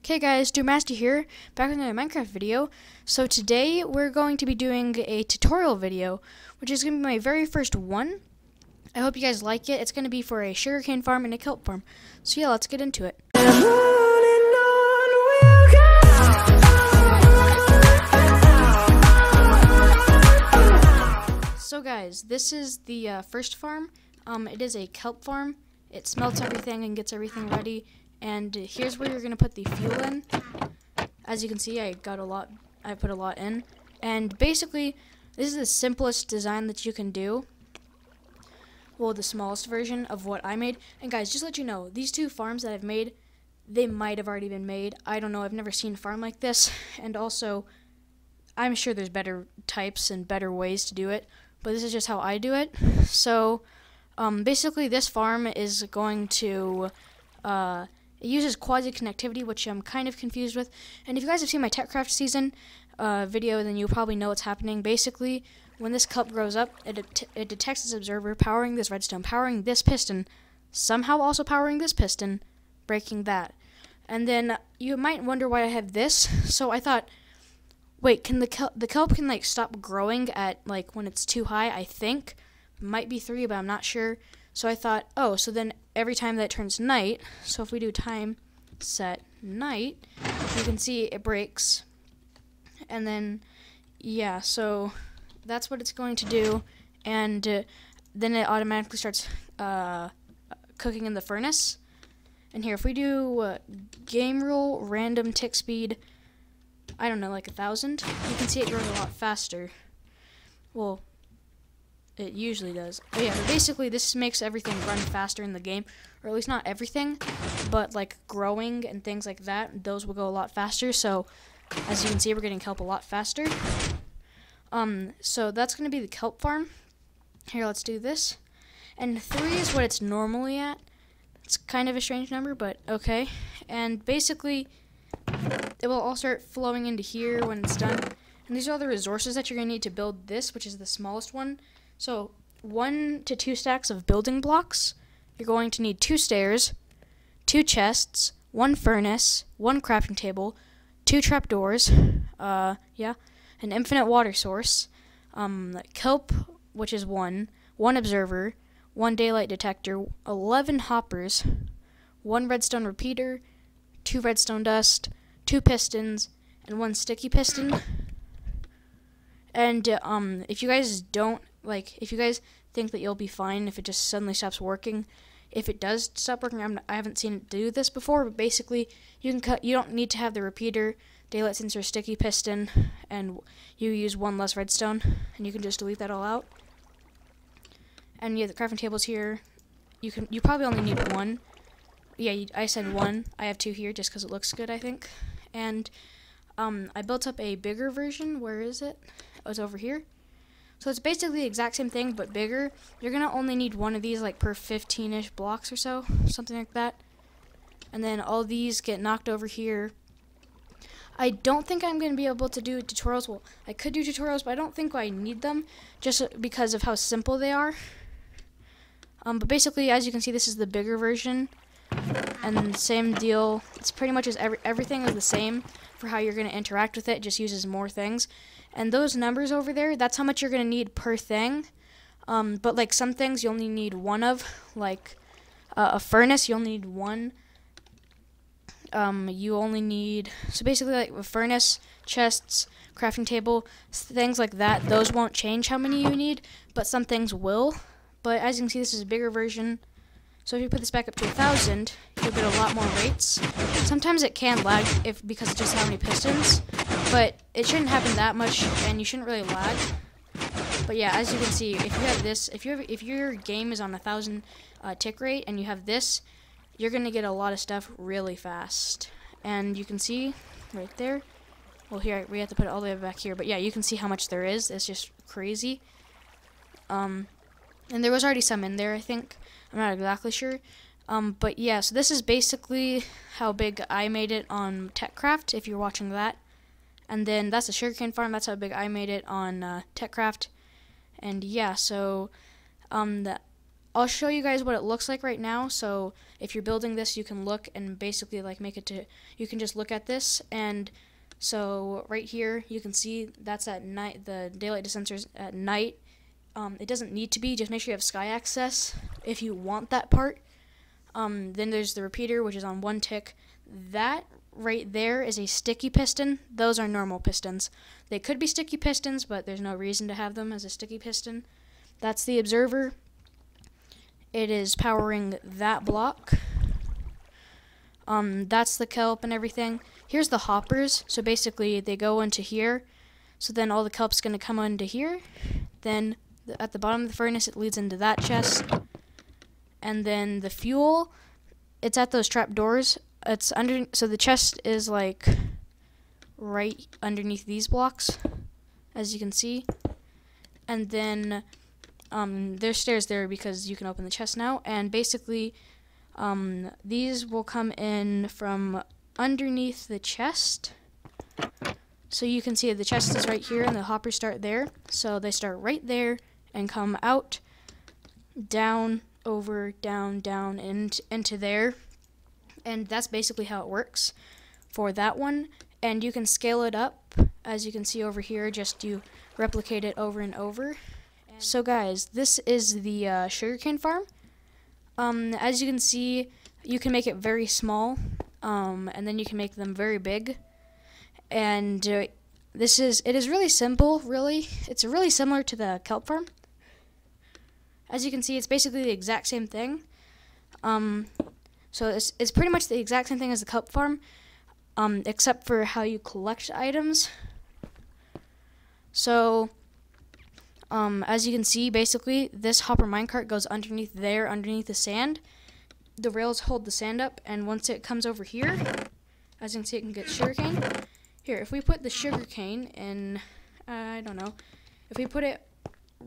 Okay guys, Master here, back with another Minecraft video. So today we're going to be doing a tutorial video, which is going to be my very first one. I hope you guys like it. It's going to be for a sugarcane farm and a kelp farm. So yeah, let's get into it. So guys, this is the first farm. It is a kelp farm. It smelts everything and gets everything ready. And here's where you're gonna put the fuel in. As you can see, I put a lot in. And basically, this is the simplest design that you can do. Well, the smallest version of what I made. And guys, just to let you know, these two farms that I've made, they might have already been made. I don't know, I've never seen a farm like this. And also, I'm sure there's better types and better ways to do it. But this is just how I do it. So, basically, this farm is going to, it uses quasi-connectivity, which I'm kind of confused with. And if you guys have seen my TechCraft season video, then you'll probably know what's happening. Basically, when this kelp grows up, it detects this observer powering this redstone, powering this piston, somehow also powering this piston, breaking that. And then you might wonder why I have this. So I thought, wait, can the kelp can like stop growing at like when it's too high? I think might be 3, but I'm not sure. So I thought, oh, so then every time that it turns night, so if we do time set night, you can see it breaks. And then, yeah, so that's what it's going to do. And then it automatically starts cooking in the furnace. And here, if we do game rule, random tick speed, I don't know, like 1,000, you can see it grows a lot faster. Well, it usually does. But yeah, but basically this makes everything run faster in the game. Or at least not everything, but like growing and things like that, those will go a lot faster. So as you can see, we're getting kelp a lot faster. So that's going to be the kelp farm. Here, let's do this. And 3 is what it's normally at. It's kind of a strange number, but okay. And basically, it will all start flowing into here when it's done. And these are all the resources that you're going to need to build this, which is the smallest one. So 1 to 2 stacks of building blocks. You're going to need 2 stairs, 2 chests, 1 furnace, 1 crafting table, 2 trapdoors, an infinite water source, kelp, which is 1 observer, 1 daylight detector, 11 hoppers, 1 redstone repeater, 2 redstone dust, 2 pistons, and 1 sticky piston. And if you guys don't if you guys think that you'll be fine if it just suddenly stops working, if it does stop working, I haven't seen it do this before, but basically you don't need to have the repeater, daylight sensor, sticky piston, and you use 1 less redstone, and you can just delete that all out. And yeah, the crafting table's here. You probably only need 1. Yeah, I said 1. I have 2 here just because it looks good, I think. And I built up a bigger version. Where is it? Oh, it's over here. So it's basically the exact same thing, but bigger. You're going to only need 1 of these, like, per 15-ish blocks or so, something like that. And then all these get knocked over here. I don't think I'm going to be able to do tutorials. Well, I could do tutorials, but I don't think I need them, just because of how simple they are. But basically, as you can see, this is the bigger version. And same deal. It's pretty much everything is the same for how you're going to interact with it. It just uses more things. And those numbers over there, that's how much you're going to need per thing. But like some things you only need 1 of. Like a furnace, you only need 1. You only need, so basically like a furnace, chests, crafting table, things like that. Those won't change how many you need, but some things will. But as you can see, this is a bigger version. So if you put this back up to 1,000, you'll get a lot more rates. Sometimes it can lag because it's just how many pistons, but it shouldn't happen that much, and you shouldn't really lag. But yeah, as you can see, if you have this, if your game is on 1,000 tick rate and you have this, you're gonna get a lot of stuff really fast. And you can see right there. Well, here we have to put it all the way back here, but yeah, you can see how much there is. It's just crazy. And there was already some in there, I think. I'm not exactly sure. But yeah, so this is basically how big I made it on TechCraft, if you're watching that. And then that's the sugarcane farm. That's how big I made it on TechCraft. And yeah, so I'll show you guys what it looks like right now. So if you're building this, you can look and basically like make it to, you can just look at this. And so right here, you can see that's at night, the daylight sensors at night. It doesn't need to be, just make sure you have sky access if you want that part. Then there's the repeater, which is on 1 tick. That right there is a sticky piston. Those are normal pistons. They could be sticky pistons, but there's no reason to have them as a sticky piston. That's the observer. It is powering that block. That's the kelp and everything. Here's the hoppers. So basically they go into here. So then all the kelp's going to come into here. Then at the bottom of the furnace it leads into that chest. And then the fuel, it's at those trap doors. It's under, so the chest is like right underneath these blocks, as you can see. And then there's stairs there because you can open the chest now. And basically these will come in from underneath the chest. So you can see the chest is right here and the hoppers start there. So they start right there and come out, down, over, down, down, and into there. And that's basically how it works for that one. And you can scale it up, as you can see over here, just you replicate it over and over. So guys, this is the sugarcane farm. As you can see, you can make it very small, and then you can make them very big. And it is really simple, really. It's really similar to the kelp farm. As you can see, it's basically the exact same thing. So it's pretty much the exact same thing as the kelp farm, except for how you collect items. So, as you can see, basically, this hopper minecart goes underneath there, underneath the sand. The rails hold the sand up, and once it comes over here, as you can see, it can get sugarcane. Here, if we put the sugarcane in, I don't know, if we put it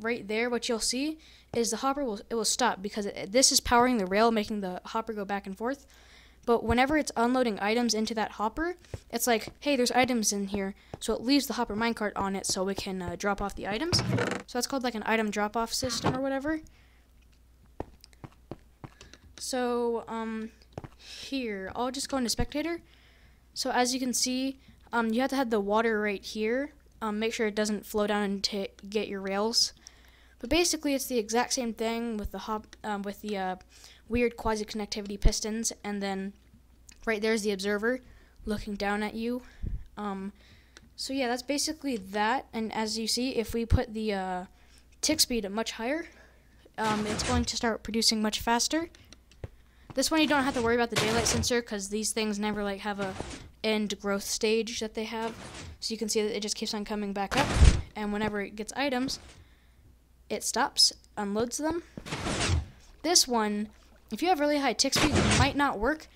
right there, what you'll see is the hopper will stop because this is powering the rail, making the hopper go back and forth. But whenever it's unloading items into that hopper, it's like, hey, there's items in here, so it leaves the hopper minecart on it so we can drop off the items. So that's called like an item drop-off system or whatever. So here, I'll just go into spectator. So as you can see, you have to have the water right here. Make sure it doesn't flow down and get your rails. But basically, it's the exact same thing with the weird quasi-connectivity pistons, and then right there's the observer looking down at you. So yeah, that's basically that. And as you see, if we put the tick speed much higher, it's going to start producing much faster. This one you don't have to worry about the daylight sensor because these things never like have a end growth stage that they have. So you can see that it just keeps on coming back up, and whenever it gets items, it stops, unloads them. This one, if you have really high tick speed, it might not work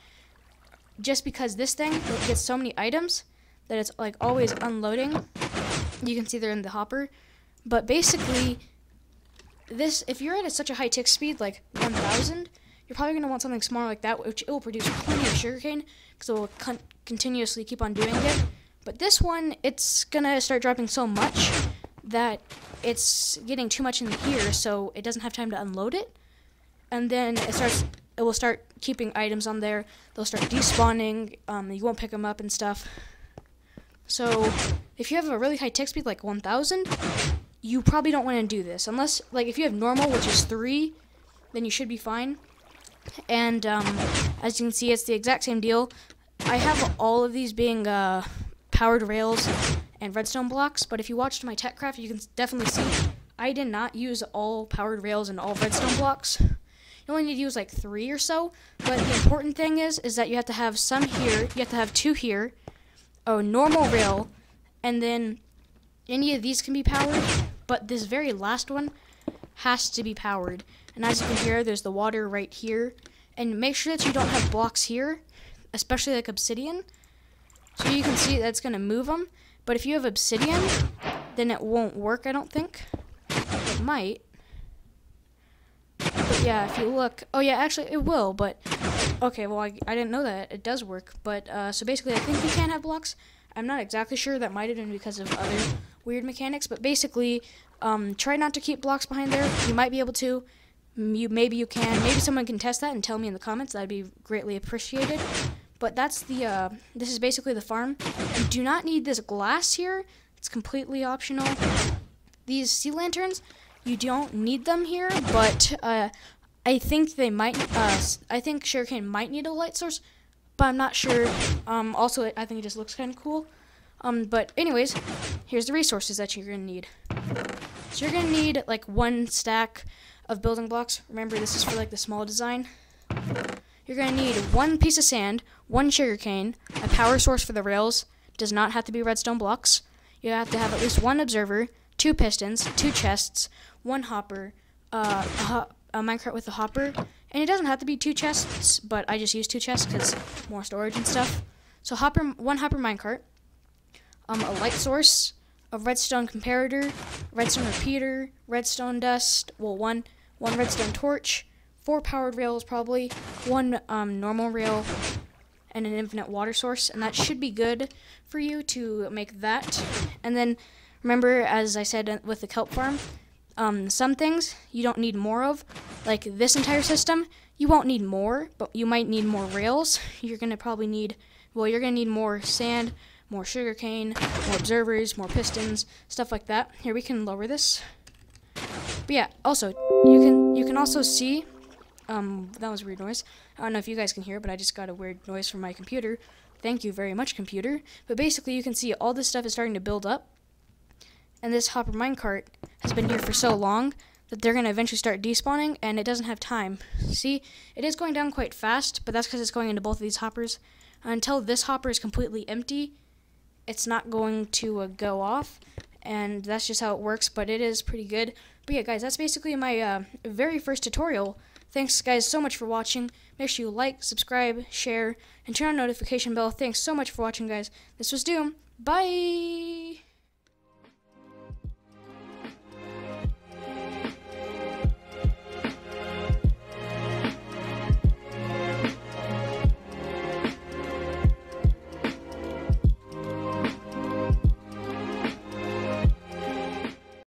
just because this thing gets so many items that it's like always unloading. You can see they're in the hopper. But basically, this, if you're at such a high tick speed, like 1000, you're probably going to want something smaller like that, which it will produce plenty of sugarcane because it will continuously keep on doing it. But this one, it's going to start dropping so much that it's getting too much in here, so it doesn't have time to unload it. And then it will start keeping items on there. They'll start despawning. You won't pick them up and stuff. So if you have a really high tick speed, like 1000, you probably don't want to do this. Unless, like, if you have normal, which is 3, then you should be fine. And as you can see, it's the exact same deal. I have all of these being powered rails and redstone blocks, but if you watched my TechCraft, you can definitely see I did not use all powered rails and all redstone blocks. You only need to use like 3 or so, but the important thing is that you have to have some here, you have to have 2 here, a normal rail, and then any of these can be powered, but this very last one has to be powered. And as you can hear, there's the water right here, and make sure that you don't have blocks here, especially like obsidian, so you can see that's going to move them. But if you have obsidian, then it won't work, I don't think. It might. But yeah, if you look... Oh yeah, actually it will, but... Okay, well, I didn't know that. It does work. But, so basically, I think you can have blocks. I'm not exactly sure. That might have been because of other weird mechanics. But basically, try not to keep blocks behind there. You might be able to. maybe someone can test that and tell me in the comments. That'd be greatly appreciated. But that's this is basically the farm. You do not need this glass here. It's completely optional. These sea lanterns, you don't need them here, but I think they might. I think sugarcane might need a light source, but I'm not sure. Also, I think it just looks kind of cool. But anyways, here's the resources that you're gonna need. So you're gonna need like 1 stack of building blocks. Remember, this is for like the small design. You're going to need 1 piece of sand, 1 sugarcane, a power source for the rails. Does not have to be redstone blocks. You have to have at least 1 observer, 2 pistons, 2 chests, 1 hopper, a minecart with a hopper. And it doesn't have to be 2 chests, but I just use 2 chests because more storage and stuff. So 1 hopper minecart, a light source, a redstone comparator, redstone repeater, redstone dust, well, one redstone torch, 4 powered rails probably, 1 normal rail, and an infinite water source, and that should be good for you to make that. And then remember, as I said with the kelp farm, some things you don't need more of, like this entire system. You won't need more, but you might need more rails. You're gonna need more sand, more sugarcane, more observers, more pistons, stuff like that. Here, we can lower this. But yeah, also you can also see. That was a weird noise. I don't know if you guys can hear, but I just got a weird noise from my computer. Thank you very much, computer. But basically, you can see all this stuff is starting to build up. And this hopper minecart has been here for so long that they're going to eventually start despawning, and it doesn't have time. See, it is going down quite fast, but that's because it's going into both of these hoppers. Until this hopper is completely empty, it's not going to go off, and that's just how it works, but it is pretty good. But yeah, guys, that's basically my very first tutorial. Thanks, guys, so much for watching. Make sure you like, subscribe, share, and turn on the notification bell. Thanks so much for watching, guys. This was Doom. Bye!